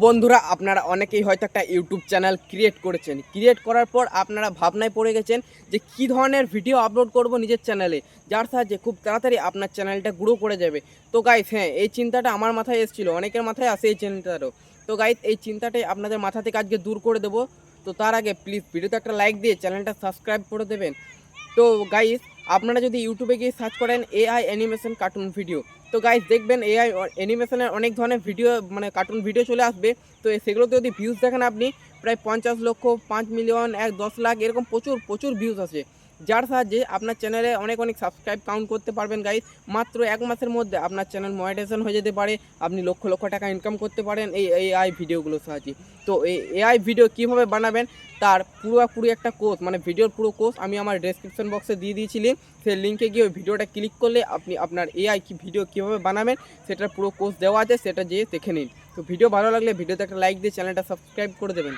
বন্ধুরা, আপনারা অনেকেই হয়তো একটা ইউটিউব চ্যানেল ক্রিয়েট করেছেন। ক্রিয়েট করার পর আপনারা ভাবনায় পড়ে গেছেন যে কী ধরনের ভিডিও আপলোড করব নিজের চ্যানেলে, যার সাহায্যে খুব তাড়াতাড়ি আপনার চ্যানেলটা গ্রো করে যাবে। তো গাইস, হ্যাঁ, এই চিন্তাটা আমার মাথায় এসেছিলো, অনেকের মাথায় আসে এই চিন্তাটাও। তো গাইস, এই চিন্তাটাই আপনাদের মাথা থেকে আজকে দূর করে দেবো। তো তার আগে প্লিজ ভিডিওতে একটা লাইক দিয়ে চ্যানেলটা সাবস্ক্রাইব করে দেবেন। তো গাইস, আপনারা যদি ইউটিউবে গিয়ে সার্চ করেন এআই অ্যানিমেশন কার্টুন ভিডিও, তো গাইস দেখবেন এআই অ্যানিমেশনের অনেক ধরনের ভিডিও, মানে কার্টুন ভিডিও চলে আসবে। তো সেগুলোতে যদি ভিউজ দেখেন আপনি, প্রায় 50 লক্ষ, 5 মিলিয়ন, 10 লাখ, এরকম প্রচুর প্রচুর ভিউজ আছে, যার সাহায্যে আপনার চ্যানেলে অনেক অনেক সাবস্ক্রাইব কাউন্ট করতে পারবেন। গাইস, মাত্র 1 মাসের মধ্যে আপনার চ্যানেল মনিটাইজেশন হয়ে যেতে পারে, আপনি লক্ষ লক্ষ টাকা ইনকাম করতে পারেন এই এআই ভিডিওগুলোর সাহায্যে। তো এই এআই ভিডিও কীভাবে বানাবেন তার পুরোপুরি একটা কোর্স, মানে ভিডিওর পুরো কোর্স আমি আমার ডেসক্রিপশন বক্সে দিয়ে দিয়েছিলি। সেই লিঙ্কে গিয়ে ওই ভিডিওটা ক্লিক করলে আপনি আপনার এআই ভিডিও কীভাবে বানাবেন সেটার পুরো কোর্স দেওয়া আছে, সেটা যেয়ে দেখে নিন। তো ভিডিও ভালো লাগলে ভিডিওতে একটা লাইক দিয়ে চ্যানেলটা সাবস্ক্রাইব করে দেবেন।